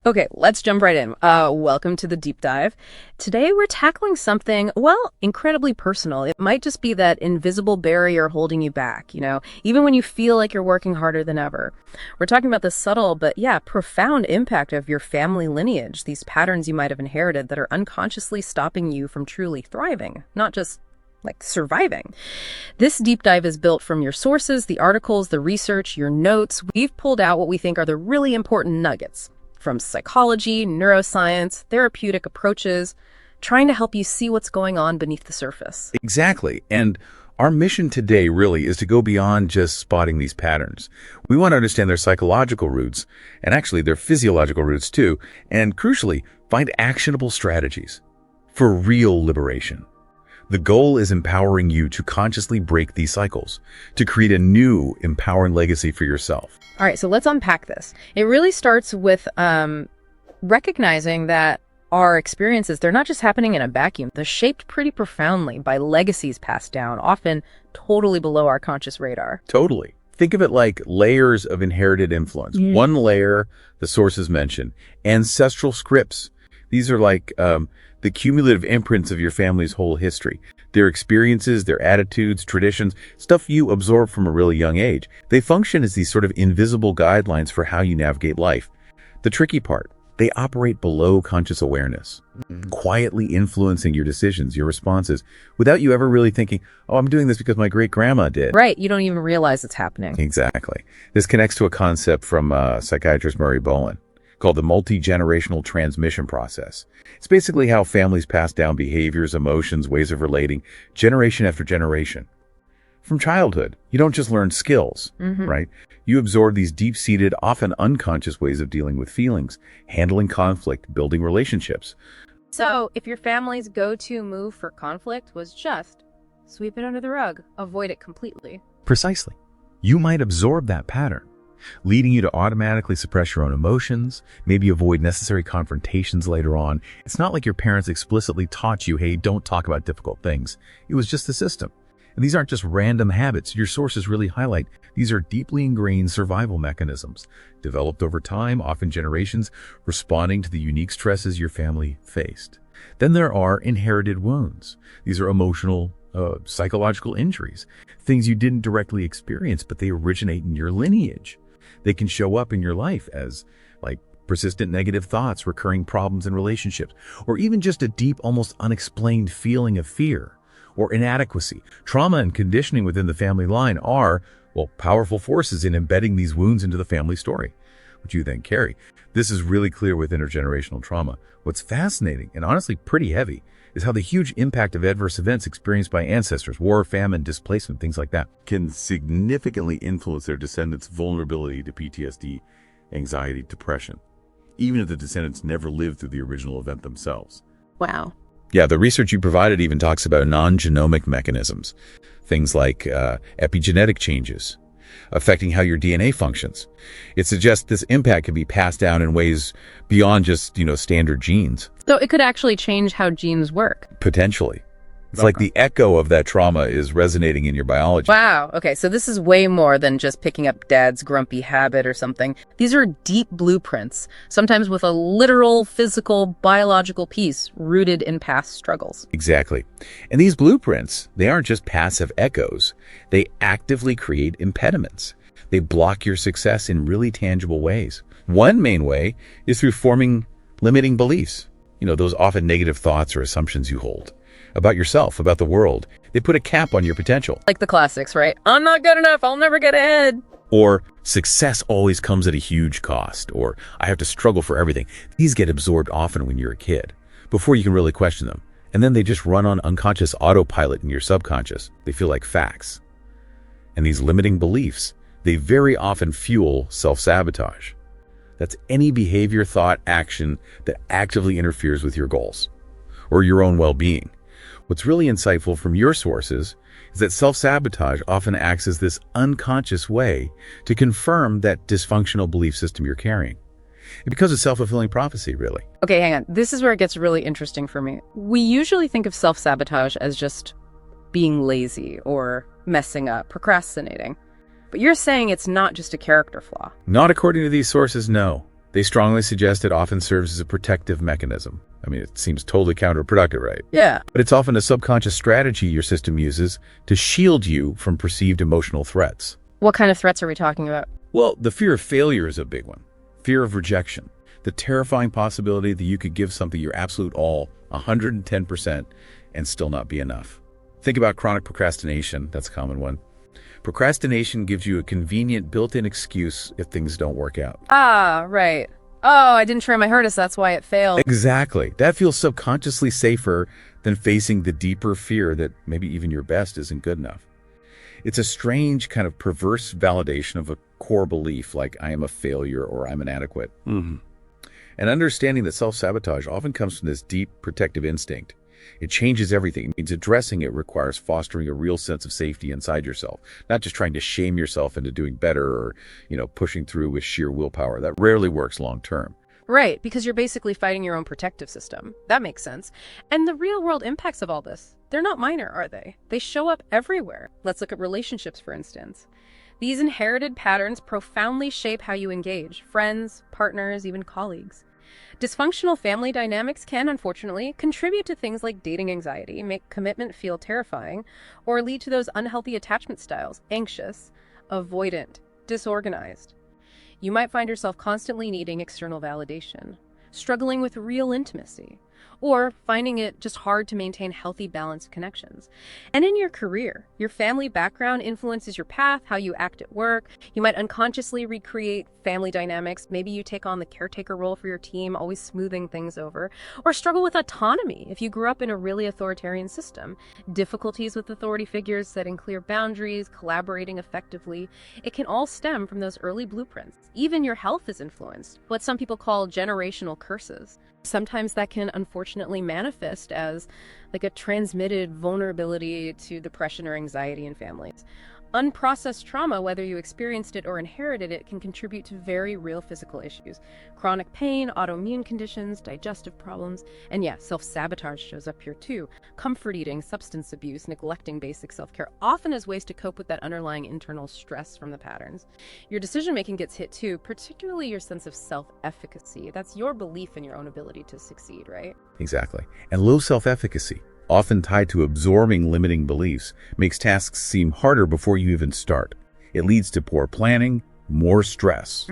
Okay, let's jump right in. Welcome to the deep dive. Today we're tackling something, well, incredibly personal. It might just be that invisible barrier holding you back, even when you feel like you're working harder than ever. We're talking about the subtle but, yeah, profound impact of your family lineage, these patterns you might have inherited that are unconsciously stopping you from truly thriving, not just like surviving. This deep dive is built from your sources, the articles, the research, your notes. We've pulled out what we think are the really important nuggets from psychology, neuroscience, therapeutic approaches, trying to help you see what's going on beneath the surface. Exactly. And our mission today really is to go beyond just spotting these patterns. We want to understand their psychological roots and actually their physiological roots too, and crucially, find actionable strategies for real liberation. The goal is empowering you to consciously break these cycles, to create a new, empowering legacy for yourself. All right, so let's unpack this. It really starts with recognizing that our experiences, they're not just happening in a vacuum. They're shaped pretty profoundly by legacies passed down, often totally below our conscious radar. Totally. Think of it like layers of inherited influence. One layer, the sources mentioned, ancestral scripts. These are like the cumulative imprints of your family's whole history. Their experiences, their attitudes, traditions, stuff you absorb from a really young age. They function as these sort of invisible guidelines for how you navigate life. The tricky part, they operate below conscious awareness, quietly influencing your decisions, your responses, without you ever really thinking, oh, I'm doing this because my great-grandma did. Right, you don't even realize it's happening. Exactly. This connects to a concept from psychiatrist Murray Bowen called the multi-generational transmission process. It's basically how families pass down behaviors, emotions, ways of relating, generation after generation. From childhood, you don't just learn skills, right? You absorb these deep-seated, often unconscious ways of dealing with feelings, handling conflict, building relationships. So, if your family's go-to move for conflict was just sweep it under the rug, avoid it completely. Precisely. You might absorb that pattern, leading you to automatically suppress your own emotions, maybe avoid necessary confrontations later on. It's not like your parents explicitly taught you, hey, don't talk about difficult things. It was just the system. And these aren't just random habits. Your sources really highlight these are deeply ingrained survival mechanisms, developed over time, often generations, responding to the unique stresses your family faced. Then there are inherited wounds. These are emotional, psychological injuries, things you didn't directly experience, but they originate in your lineage. They can show up in your life as like persistent negative thoughts, recurring problems in relationships, or even just a deep, almost unexplained feeling of fear or inadequacy. Trauma and conditioning within the family line are, well, powerful forces in embedding these wounds into the family story, which you then carry. This is really clear with intergenerational trauma. What's fascinating and honestly pretty heavy is how the huge impact of adverse events experienced by ancestors, war, famine, displacement, things like that, Can significantly influence their descendants' vulnerability to PTSD, anxiety, depression, even if the descendants never lived through the original event themselves. Wow. Yeah, the research you provided even talks about non-genomic mechanisms, things like epigenetic changes affecting how your DNA functions. It suggests this impact can be passed down in ways beyond just, standard genes. So it could actually change how genes work. Potentially. It's like the echo of that trauma is resonating in your biology. Wow. Okay, so this is way more than just picking up dad's grumpy habit or something. These are deep blueprints, sometimes with a literal, physical, biological piece rooted in past struggles. Exactly. And these blueprints, they aren't just passive echoes. They actively create impediments. They block your success in really tangible ways. One main way is through forming limiting beliefs. Those often negative thoughts or assumptions you hold about yourself, about the world. They put a cap on your potential. Like the classics, right? I'm not good enough. I'll never get ahead. Or success always comes at a huge cost. Or I have to struggle for everything. These get absorbed often when you're a kid, before you can really question them. And then they just run on unconscious autopilot in your subconscious. They feel like facts. And these limiting beliefs, they very often fuel self-sabotage. That's any behavior, thought, action that actively interferes with your goals or your own well-being. What's really insightful from your sources is that self-sabotage often acts as this unconscious way to confirm that dysfunctional belief system you're carrying. And because of self-fulfilling prophecy, really. Okay, hang on. This is where it gets really interesting for me. We usually think of self-sabotage as just being lazy or messing up, procrastinating. But you're saying it's not just a character flaw. Not according to these sources, no. They strongly suggest it often serves as a protective mechanism. I mean, it seems totally counterproductive, right? Yeah. But it's often a subconscious strategy your system uses to shield you from perceived emotional threats. What kind of threats are we talking about? Well, the fear of failure is a big one. Fear of rejection. The terrifying possibility that you could give something your absolute all, 110%, and still not be enough. Think about chronic procrastination. That's a common one. Procrastination gives you a convenient built-in excuse if things don't work out. Ah, right. Oh, I didn't try my hardest, that's why it failed. Exactly. That feels subconsciously safer than facing the deeper fear that maybe even your best isn't good enough. It's a strange kind of perverse validation of a core belief like I am a failure or I'm inadequate. And understanding that self-sabotage often comes from this deep protective instinct. It changes everything. It means addressing it requires fostering a real sense of safety inside yourself, not just trying to shame yourself into doing better or, pushing through with sheer willpower. That rarely works long term. Right, because you're basically fighting your own protective system. That makes sense. And the real world impacts of all this, they're not minor, are they? They show up everywhere. Let's look at relationships, for instance. These inherited patterns profoundly shape how you engage friends, partners, even colleagues. Dysfunctional family dynamics can, unfortunately, contribute to things like dating anxiety, make commitment feel terrifying, or lead to those unhealthy attachment styles, anxious, avoidant, disorganized. You might find yourself constantly needing external validation, struggling with real intimacy, or finding it just hard to maintain healthy, balanced connections. And in your career, your family background influences your path, how you act at work. You might unconsciously recreate family dynamics. Maybe you take on the caretaker role for your team, always smoothing things over, or struggle with autonomy if you grew up in a really authoritarian system. Difficulties with authority figures, setting clear boundaries, collaborating effectively. It can all stem from those early blueprints. Even your health is influenced, what some people call generational curses. Sometimes that can unfortunately manifest as like a transmitted vulnerability to depression or anxiety in families. Unprocessed trauma, whether you experienced it or inherited it, can contribute to very real physical issues. Chronic pain, autoimmune conditions, digestive problems, and yeah, self-sabotage shows up here too. Comfort eating, substance abuse, neglecting basic self-care, often as ways to cope with that underlying internal stress from the patterns. Your decision-making gets hit too, particularly your sense of self-efficacy. That's your belief in your own ability to succeed, right? Exactly. And low self-efficacy, often tied to absorbing limiting beliefs, makes tasks seem harder before you even start. It leads to poor planning, more stress.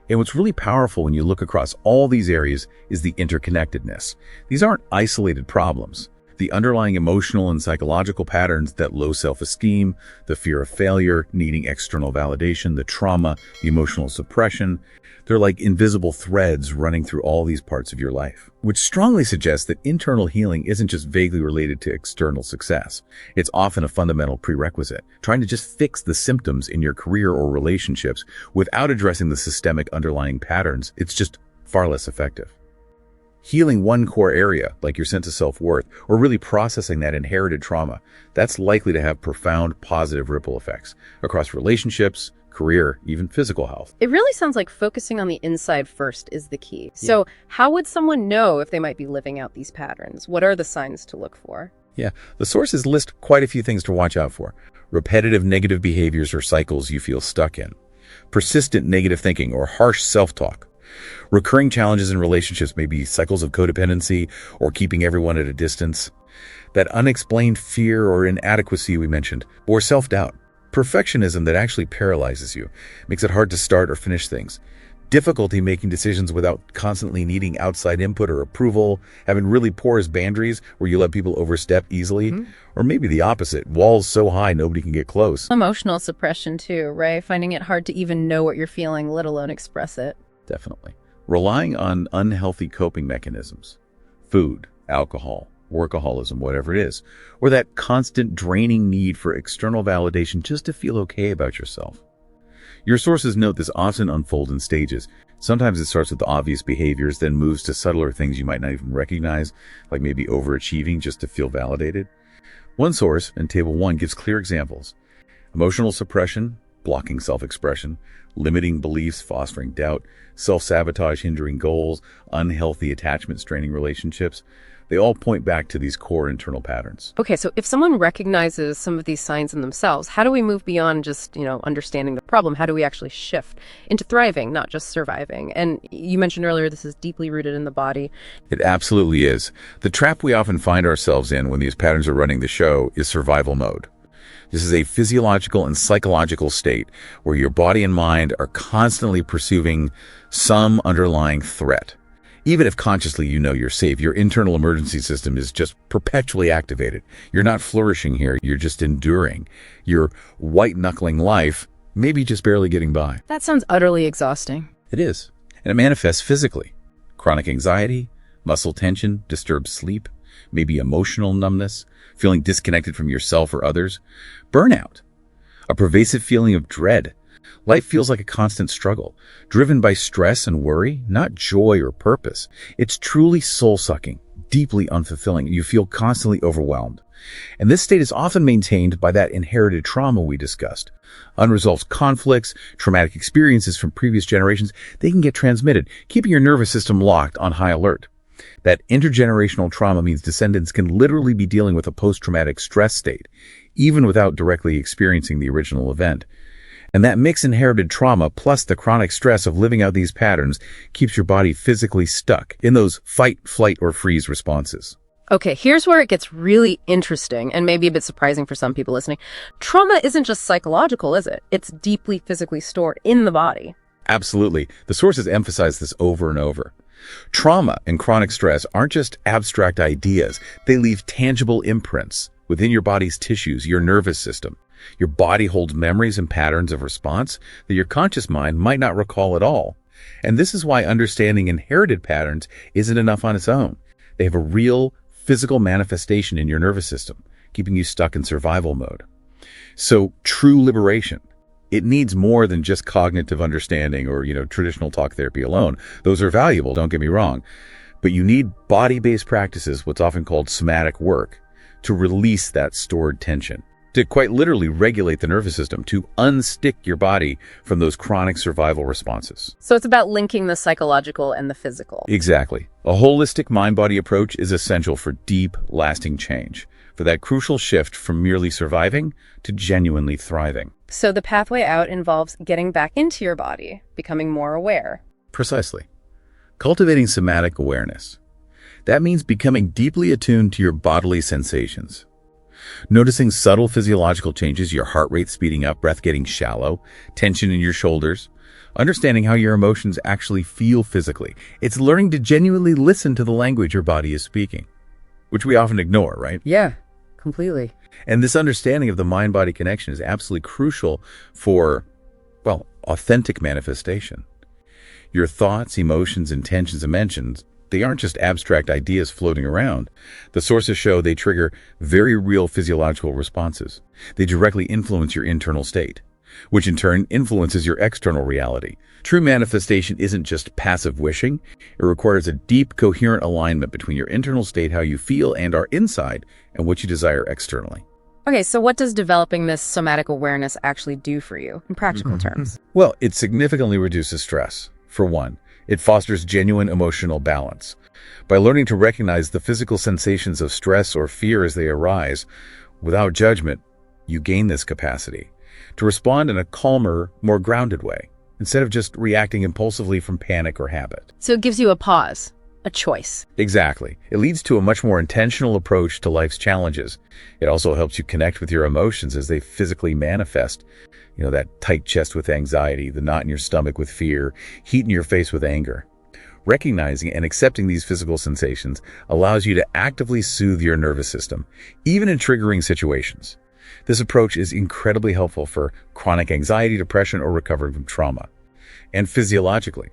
And what's really powerful when you look across all these areas is the interconnectedness. These aren't isolated problems. The underlying emotional and psychological patterns, that low self-esteem, the fear of failure, needing external validation, the trauma, the emotional suppression, they're like invisible threads running through all these parts of your life, which strongly suggests that internal healing isn't just vaguely related to external success. It's often a fundamental prerequisite. Trying to just fix the symptoms in your career or relationships without addressing the systemic underlying patterns, it's just far less effective. Healing one core area, like your sense of self-worth, or really processing that inherited trauma, that's likely to have profound positive ripple effects across relationships, career, even physical health. It really sounds like focusing on the inside first is the key. So how would someone know if they might be living out these patterns? What are the signs to look for? Yeah, the sources list quite a few things to watch out for. Repetitive negative behaviors or cycles you feel stuck in. Persistent negative thinking or harsh self-talk. Recurring challenges in relationships may be cycles of codependency or keeping everyone at a distance. That unexplained fear or inadequacy we mentioned, or self-doubt. Perfectionism that actually paralyzes you, makes it hard to start or finish things. Difficulty making decisions without constantly needing outside input or approval, having really porous boundaries where you let people overstep easily, or maybe the opposite, walls so high nobody can get close. Emotional suppression too, right? Finding it hard to even know what you're feeling, let alone express it. Definitely. Relying on unhealthy coping mechanisms, food, alcohol, workaholism, whatever it is, or that constant draining need for external validation just to feel okay about yourself. Your sources note this often unfolds in stages. Sometimes it starts with the obvious behaviors, then moves to subtler things you might not even recognize, like maybe overachieving just to feel validated. One source, in Table 1, gives clear examples. Emotional suppression, blocking self-expression, limiting beliefs, fostering doubt, self-sabotage, hindering goals, unhealthy attachment, straining relationships. They all point back to these core internal patterns. Okay, so if someone recognizes some of these signs in themselves, how do we move beyond just, understanding the problem? How do we actually shift into thriving, not just surviving? And you mentioned earlier this is deeply rooted in the body. It absolutely is. The trap we often find ourselves in when these patterns are running the show is survival mode. This is a physiological and psychological state where your body and mind are constantly pursuing some underlying threat. Even if consciously you know you're safe, your internal emergency system is just perpetually activated. You're not flourishing here, you're just enduring. You're white-knuckling life, maybe just barely getting by. That sounds utterly exhausting. It is. And it manifests physically. Chronic anxiety, muscle tension, disturbed sleep, maybe emotional numbness, feeling disconnected from yourself or others, burnout, a pervasive feeling of dread. Life feels like a constant struggle, driven by stress and worry, not joy or purpose. It's truly soul-sucking, deeply unfulfilling. You feel constantly overwhelmed. And this state is often maintained by that inherited trauma we discussed. Unresolved conflicts, traumatic experiences from previous generations, they can get transmitted, keeping your nervous system locked on high alert. That intergenerational trauma means descendants can literally be dealing with a post-traumatic stress state, even without directly experiencing the original event. And that mixed inherited trauma plus the chronic stress of living out these patterns keeps your body physically stuck in those fight, flight, or freeze responses. Okay, here's where it gets really interesting and maybe a bit surprising for some people listening. Trauma isn't just psychological, is it? It's deeply physically stored in the body. Absolutely. The sources emphasize this over and over. Trauma and chronic stress aren't just abstract ideas. They leave tangible imprints within your body's tissues, your nervous system. Your body holds memories and patterns of response that your conscious mind might not recall at all. And this is why understanding inherited patterns isn't enough on its own. They have a real physical manifestation in your nervous system, keeping you stuck in survival mode. So true liberation, it needs more than just cognitive understanding or, traditional talk therapy alone. Those are valuable, don't get me wrong. But you need body-based practices, what's often called somatic work, to release that stored tension, to quite literally regulate the nervous system, to unstick your body from those chronic survival responses. So it's about linking the psychological and the physical. Exactly. A holistic mind-body approach is essential for deep, lasting change, for that crucial shift from merely surviving to genuinely thriving. So the pathway out involves getting back into your body, becoming more aware. Precisely. Cultivating somatic awareness. That means becoming deeply attuned to your bodily sensations. Noticing subtle physiological changes, your heart rate speeding up, breath getting shallow, tension in your shoulders, understanding how your emotions actually feel physically. It's learning to genuinely listen to the language your body is speaking, which we often ignore, right? Yeah, completely. And this understanding of the mind-body connection is absolutely crucial for, authentic manifestation. Your thoughts, emotions, intentions, and mentions, they aren't just abstract ideas floating around. The sources show they trigger very real physiological responses. They directly influence your internal state, which in turn influences your external reality. True manifestation isn't just passive wishing. It requires a deep, coherent alignment between your internal state, how you feel and are inside, and what you desire externally. Okay, so what does developing this somatic awareness actually do for you in practical terms? Well, it significantly reduces stress. For one, it fosters genuine emotional balance. By learning to recognize the physical sensations of stress or fear as they arise, without judgment, you gain this capacity to respond in a calmer, more grounded way, instead of just reacting impulsively from panic or habit. So it gives you a pause, a choice. Exactly. It leads to a much more intentional approach to life's challenges. It also helps you connect with your emotions as they physically manifest. That tight chest with anxiety, the knot in your stomach with fear, heat in your face with anger. Recognizing and accepting these physical sensations allows you to actively soothe your nervous system, even in triggering situations. This approach is incredibly helpful for chronic anxiety, depression, or recovering from trauma. And physiologically,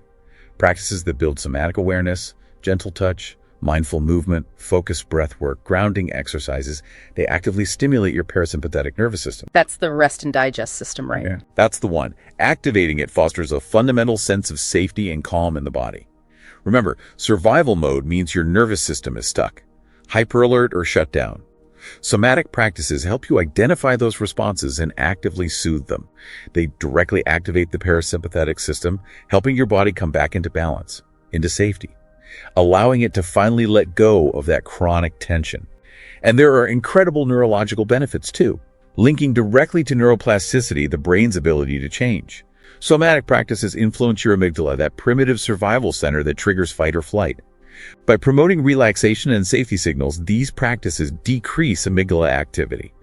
practices that build somatic awareness, gentle touch, mindful movement, focused breath work, grounding exercises, they actively stimulate your parasympathetic nervous system. That's the rest and digest system, right? Yeah, that's the one. Activating it fosters a fundamental sense of safety and calm in the body. Remember, survival mode means your nervous system is stuck, hyperalert or shut down. Somatic practices help you identify those responses and actively soothe them. They directly activate the parasympathetic system, helping your body come back into balance, into safety, allowing it to finally let go of that chronic tension. And there are incredible neurological benefits too, linking directly to neuroplasticity, the brain's ability to change. Somatic practices influence your amygdala, that primitive survival center that triggers fight or flight. By promoting relaxation and safety signals, these practices decrease amygdala activity,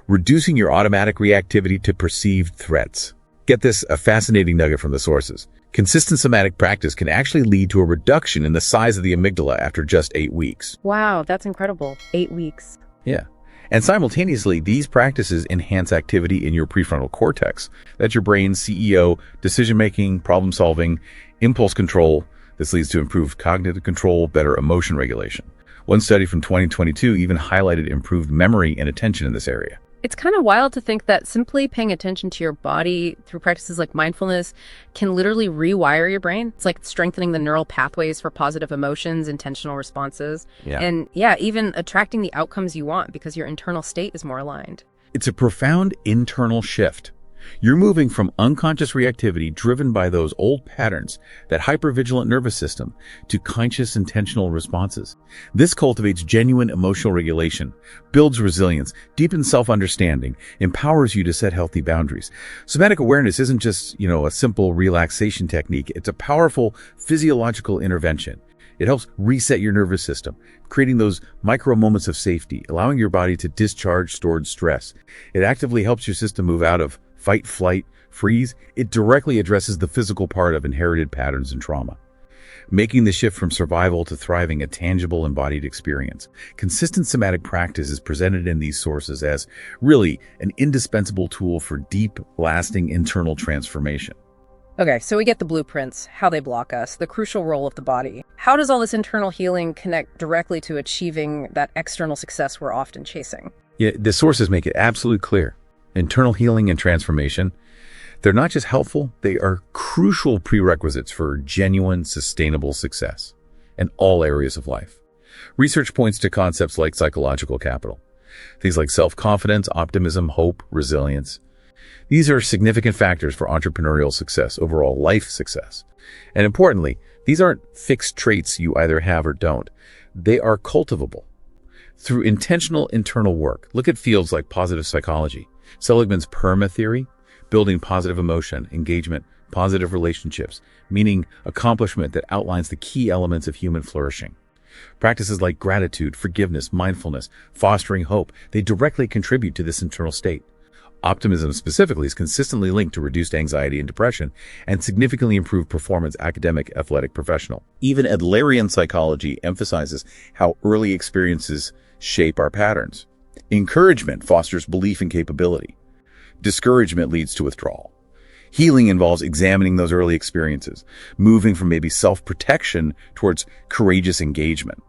reducing your automatic reactivity to perceived threats. Get this, a fascinating nugget from the sources. Consistent somatic practice can actually lead to a reduction in the size of the amygdala after just 8 weeks. Wow, that's incredible. 8 weeks. Yeah. And simultaneously, these practices enhance activity in your prefrontal cortex. That's your brain's CEO, decision-making, problem-solving, impulse control. This leads to improved cognitive control, better emotion regulation. One study from 2022 even highlighted improved memory and attention in this area. It's kind of wild to think that simply paying attention to your body through practices like mindfulness can literally rewire your brain. It's like strengthening the neural pathways for positive emotions, intentional responses, and even attracting the outcomes you want because your internal state is more aligned. It's a profound internal shift. You're moving from unconscious reactivity driven by those old patterns, that hypervigilant nervous system, to conscious intentional responses. This cultivates genuine emotional regulation, builds resilience, deepens self-understanding, empowers you to set healthy boundaries. Somatic awareness isn't just, a simple relaxation technique. It's a powerful physiological intervention. It helps reset your nervous system, creating those micro moments of safety, allowing your body to discharge stored stress. It actively helps your system move out of fight, flight, freeze. It directly addresses the physical part of inherited patterns and trauma, making the shift from survival to thriving a tangible, embodied experience. Consistent somatic practice is presented in these sources as really an indispensable tool for deep, lasting internal transformation. Okay, so we get the blueprints, how they block us, the crucial role of the body. How does all this internal healing connect directly to achieving that external success we're often chasing? Yeah, the sources make it absolutely clear. Internal healing and transformation, they're not just helpful, they are crucial prerequisites for genuine, sustainable success in all areas of life. Research points to concepts like psychological capital, things like self-confidence, optimism, hope, resilience. These are significant factors for entrepreneurial success, overall life success. And importantly, these aren't fixed traits you either have or don't. They are cultivable through intentional internal work. Look at fields like positive psychology, Seligman's PERMA theory, building positive emotion, engagement, positive relationships, meaning accomplishment that outlines the key elements of human flourishing. Practices like gratitude, forgiveness, mindfulness, fostering hope, they directly contribute to this internal state. Optimism specifically is consistently linked to reduced anxiety and depression and significantly improved performance, academic, athletic, professional. Even Adlerian psychology emphasizes how early experiences shape our patterns. Encouragement fosters belief in capability. Discouragement leads to withdrawal. Healing involves examining those early experiences, moving from maybe self-protection towards courageous engagement.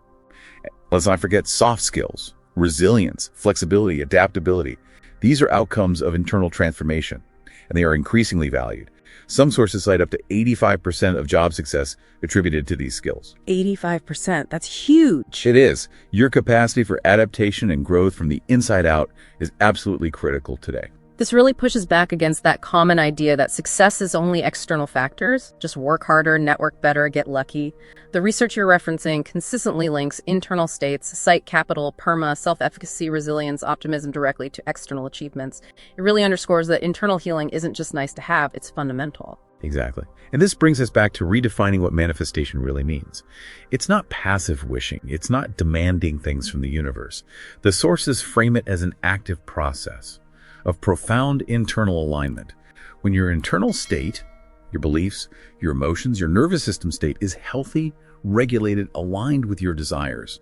Let's not forget soft skills, resilience, flexibility, adaptability. These are outcomes of internal transformation, and they are increasingly valued. Some sources cite up to 85% of job success attributed to these skills. 85%, that's huge. It is. Your capacity for adaptation and growth from the inside out is absolutely critical today. This really pushes back against that common idea that success is only external factors. Just work harder, network better, get lucky. The research you're referencing consistently links internal states, psych capital, PERMA, self-efficacy, resilience, optimism directly to external achievements. It really underscores that internal healing isn't just nice to have, it's fundamental. Exactly. And this brings us back to redefining what manifestation really means. It's not passive wishing. It's not demanding things from the universe. The sources frame it as an active process of profound internal alignment. When your internal state, your beliefs, your emotions, your nervous system state is healthy, regulated, aligned with your desires,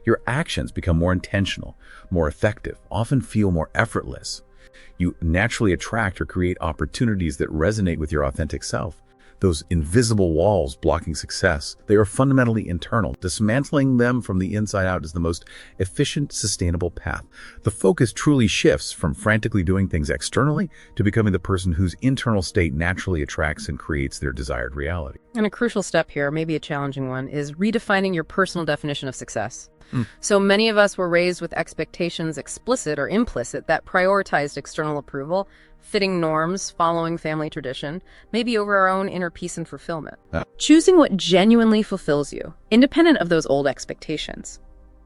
your actions become more intentional, more effective, often feel more effortless. You naturally attract or create opportunities that resonate with your authentic self. Those invisible walls blocking success, they are fundamentally internal. Dismantling them from the inside out is the most efficient, sustainable path. The focus truly shifts from frantically doing things externally to becoming the person whose internal state naturally attracts and creates their desired reality. And a crucial step here, maybe a challenging one, is redefining your personal definition of success. So many of us were raised with expectations, explicit or implicit, that prioritized external approval, fitting norms, following family tradition, maybe over our own inner peace and fulfillment. Choosing what genuinely fulfills you, independent of those old expectations.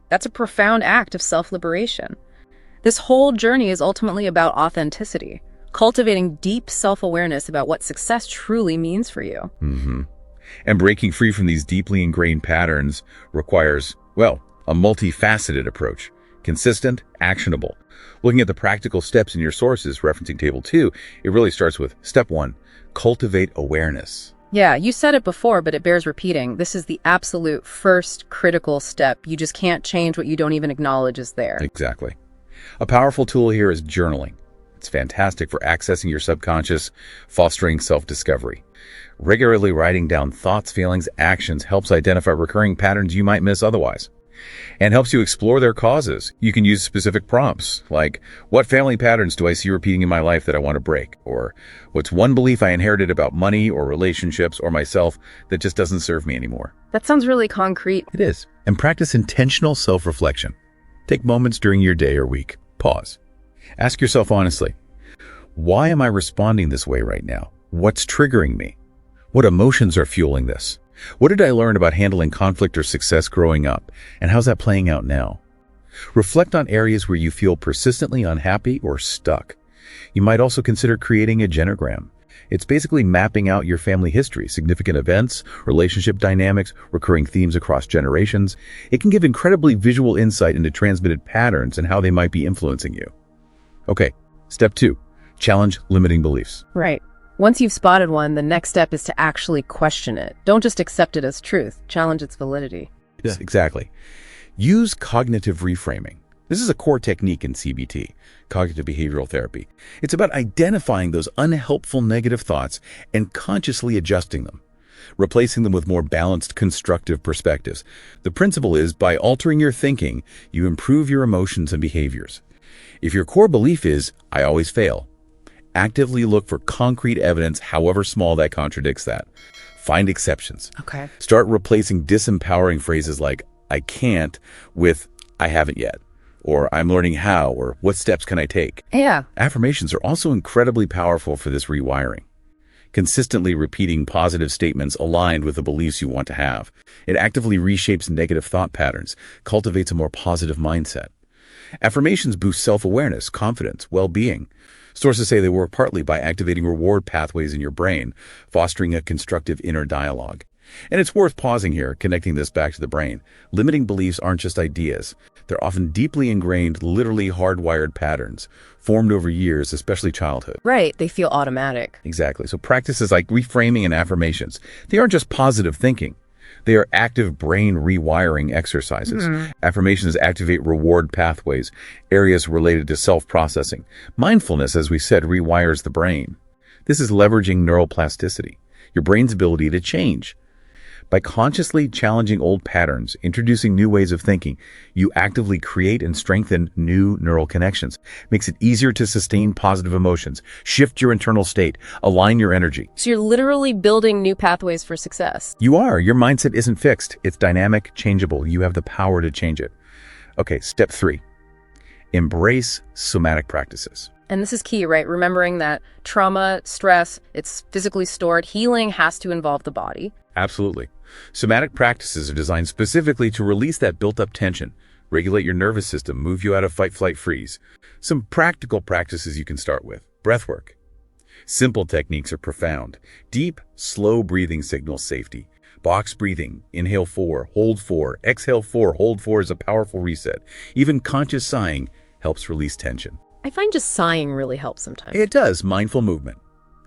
That's a profound act of self-liberation. This whole journey is ultimately about authenticity, cultivating deep self-awareness about what success truly means for you. And breaking free from these deeply ingrained patterns requires, well, a multifaceted approach. Consistent, actionable. Looking at the practical steps in your sources, referencing Table 2, it really starts with Step 1, cultivate awareness. Yeah, you said it before, but it bears repeating. This is the absolute first critical step. You just can't change what you don't even acknowledge is there. Exactly. A powerful tool here is journaling. It's fantastic for accessing your subconscious, fostering self-discovery. Regularly writing down thoughts, feelings, actions helps identify recurring patterns you might miss otherwise, and helps you explore their causes. You can use specific prompts, like, what family patterns do I see repeating in my life that I want to break? Or, what's one belief I inherited about money or relationships or myself that just doesn't serve me anymore? That sounds really concrete. It is. And practice intentional self-reflection. Take moments during your day or week. Pause. Ask yourself honestly, why am I responding this way right now? What's triggering me? What emotions are fueling this? What did I learn about handling conflict or success growing up? And how's that playing out now? Reflect on areas where you feel persistently unhappy or stuck. You might also consider creating a genogram. It's basically mapping out your family history, significant events, relationship dynamics, recurring themes across generations. It can give incredibly visual insight into transmitted patterns and how they might be influencing you. Okay, Step 2, challenge limiting beliefs. Right. Once you've spotted one, the next step is to actually question it. Don't just accept it as truth. Challenge its validity. Yes, exactly. Use cognitive reframing. This is a core technique in CBT, cognitive behavioral therapy. It's about identifying those unhelpful negative thoughts and consciously adjusting them, replacing them with more balanced, constructive perspectives. The principle is, by altering your thinking, you improve your emotions and behaviors. If your core belief is, I always fail, actively look for concrete evidence, however small, that contradicts that. Find exceptions. Okay. Start replacing disempowering phrases like, I can't, with, I haven't yet, or I'm learning how, or what steps can I take? Yeah. Affirmations are also incredibly powerful for this rewiring. Consistently repeating positive statements aligned with the beliefs you want to have. It actively reshapes negative thought patterns, cultivates a more positive mindset. Affirmations boost self-awareness, confidence, well-being. Sources say they work partly by activating reward pathways in your brain, fostering a constructive inner dialogue. And it's worth pausing here, connecting this back to the brain. Limiting beliefs aren't just ideas. They're often deeply ingrained, literally hardwired patterns, formed over years, especially childhood. Right. They feel automatic. Exactly. So practices like reframing and affirmations, they aren't just positive thinking. They are active brain rewiring exercises. Affirmations activate reward pathways, areas related to self-processing. Mindfulness, as we said, rewires the brain. This is leveraging neuroplasticity, your brain's ability to change. By consciously challenging old patterns, introducing new ways of thinking, you actively create and strengthen new neural connections. Makes it easier to sustain positive emotions, shift your internal state, align your energy. So you're literally building new pathways for success. You are. Your mindset isn't fixed. It's dynamic, changeable. You have the power to change it. Okay, Step 3. Embrace somatic practices. And this is key, right? Remembering that trauma, stress, it's physically stored. Healing has to involve the body. Absolutely. Somatic practices are designed specifically to release that built-up tension, regulate your nervous system, move you out of fight, flight, freeze. Some practical practices you can start with. Breathwork. Simple techniques are profound. Deep, slow breathing signals safety. Box breathing. Inhale 4, hold 4, exhale 4, hold 4 is a powerful reset. Even conscious sighing helps release tension. I find just sighing really helps sometimes. It does. Mindful movement.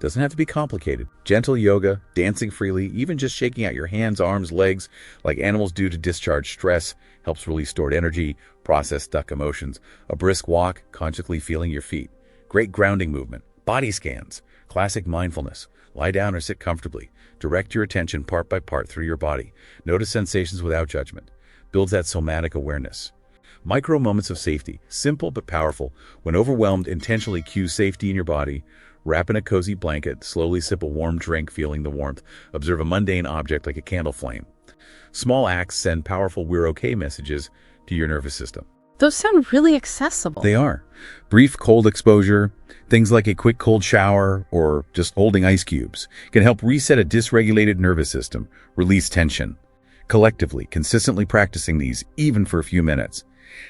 Doesn't have to be complicated. Gentle yoga, dancing freely, even just shaking out your hands, arms, legs like animals do to discharge stress helps release stored energy, process stuck emotions. A brisk walk, consciously feeling your feet. Great grounding movement. Body scans. Classic mindfulness. Lie down or sit comfortably. Direct your attention part by part through your body. Notice sensations without judgment. Builds that somatic awareness. Micro moments of safety. Simple but powerful. When overwhelmed, intentionally cue safety in your body. Wrap in a cozy blanket, slowly sip a warm drink, feeling the warmth. Observe a mundane object like a candle flame. Small acts send powerful "we're okay" messages to your nervous system. Those sound really accessible. They are. Brief cold exposure, things like a quick cold shower or just holding ice cubes, can help reset a dysregulated nervous system, release tension. Collectively, consistently practicing these, even for a few minutes,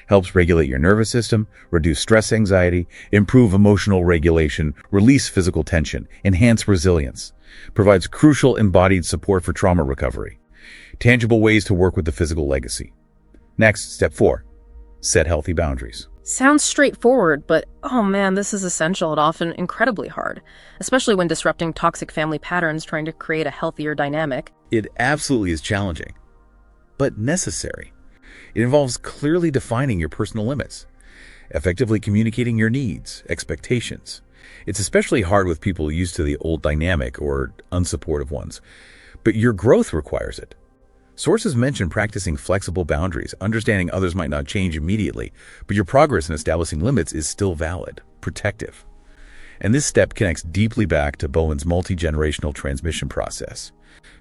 helps regulate your nervous system, reduce stress anxiety, improve emotional regulation, release physical tension, enhance resilience, provides crucial embodied support for trauma recovery. Tangible ways to work with the physical legacy. Next, step 4. Set healthy boundaries. Sounds straightforward, but oh man, this is essential and often incredibly hard, especially when disrupting toxic family patterns trying to create a healthier dynamic. It absolutely is challenging, but necessary. It involves clearly defining your personal limits, effectively communicating your needs, expectations. It's especially hard with people used to the old dynamic or unsupportive ones, but your growth requires it. Sources mention practicing flexible boundaries, understanding others might not change immediately, but your progress in establishing limits is still valid, protective. And this step connects deeply back to Bowen's multi-generational transmission process.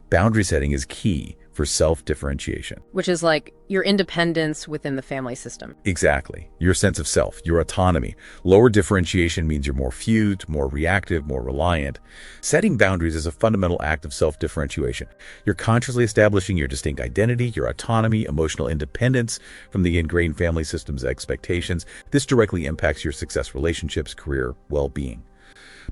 Boundary setting is key for self-differentiation. Which is like your independence within the family system. Exactly. Your sense of self, your autonomy. Lower differentiation means you're more fused, more reactive, more reliant. Setting boundaries is a fundamental act of self-differentiation. You're consciously establishing your distinct identity, your autonomy, emotional independence from the ingrained family system's expectations. This directly impacts your success, relationships, career, well-being.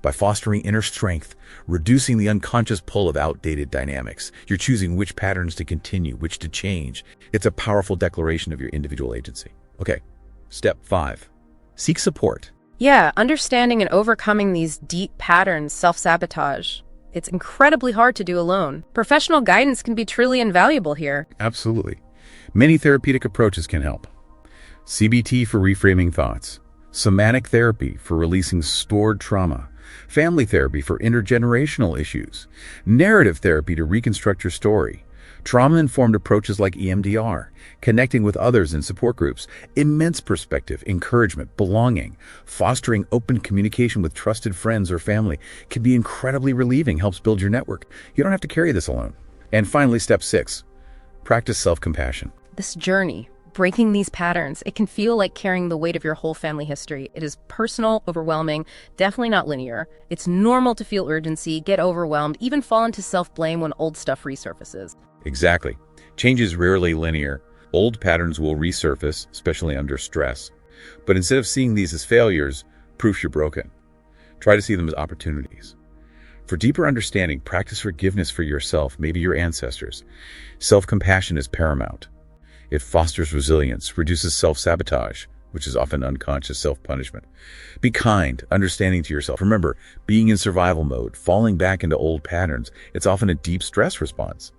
By fostering inner strength, reducing the unconscious pull of outdated dynamics, you're choosing which patterns to continue, which to change. It's a powerful declaration of your individual agency. Okay, step 5. Seek support. Yeah, understanding and overcoming these deep patterns, self-sabotage. It's incredibly hard to do alone. Professional guidance can be truly invaluable here. Absolutely. Many therapeutic approaches can help. CBT for reframing thoughts, somatic therapy for releasing stored trauma, family therapy for intergenerational issues, narrative therapy to reconstruct your story, trauma-informed approaches like EMDR, connecting with others in support groups, immense perspective, encouragement, belonging, fostering open communication with trusted friends or family can be incredibly relieving, helps build your network. You don't have to carry this alone. And finally, step 6, practice self-compassion. This journey, breaking these patterns, it can feel like carrying the weight of your whole family history. It is personal, overwhelming, definitely not linear. It's normal to feel urgency, get overwhelmed, even fall into self-blame when old stuff resurfaces. Exactly. Change is rarely linear. Old patterns will resurface, especially under stress. But instead of seeing these as failures, proof you're broken. Try to see them as opportunities. For deeper understanding, practice forgiveness for yourself, maybe your ancestors. Self-compassion is paramount. It fosters resilience, reduces self-sabotage, which is often unconscious self-punishment. Be kind, understanding to yourself. Remember, being in survival mode, falling back into old patterns, it's often a deep stress response.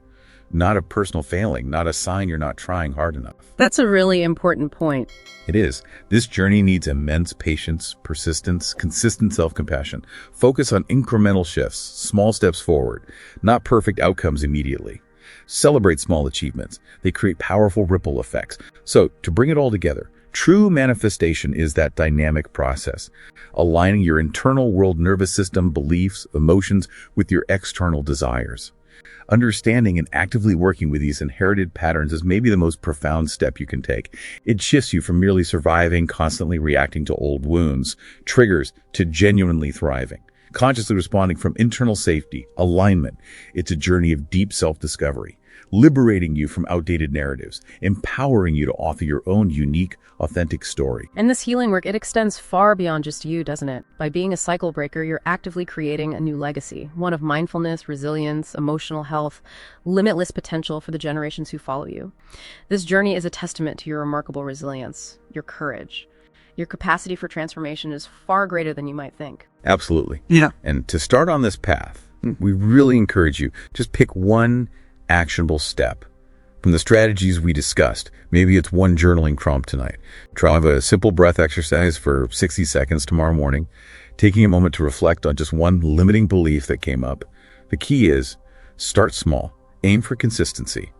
Not a personal failing, not a sign you're not trying hard enough. That's a really important point. It is. This journey needs immense patience, persistence, consistent self-compassion. Focus on incremental shifts, small steps forward, not perfect outcomes immediately. Celebrate small achievements. They create powerful ripple effects. So, to bring it all together, true manifestation is that dynamic process, aligning your internal world nervous system, beliefs, emotions with your external desires. Understanding and actively working with these inherited patterns is maybe the most profound step you can take. It shifts you from merely surviving, constantly reacting to old wounds, triggers, to genuinely thriving. Consciously responding from internal safety, alignment. It's a journey of deep self-discovery, liberating you from outdated narratives, empowering you to author your own unique, authentic story. And this healing work, it extends far beyond just you, doesn't it? By being a cycle breaker, you're actively creating a new legacy, one of mindfulness, resilience, emotional health, limitless potential for the generations who follow you. This journey is a testament to your remarkable resilience, your courage. Your capacity for transformation is far greater than you might think. Absolutely. Yeah. And to start on this path, we really encourage you, just pick one actionable step from the strategies we discussed. Maybe it's one journaling prompt tonight. Try a simple breath exercise for 60 seconds tomorrow morning, taking a moment to reflect on just one limiting belief that came up. The key is start small, aim for consistency,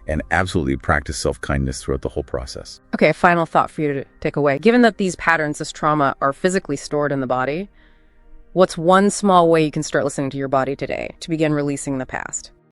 and absolutely practice self-kindness throughout the whole process. Okay, a final thought for you to take away. Given that these patterns, this trauma, are physically stored in the body, what's one small way you can start listening to your body today to begin releasing the past?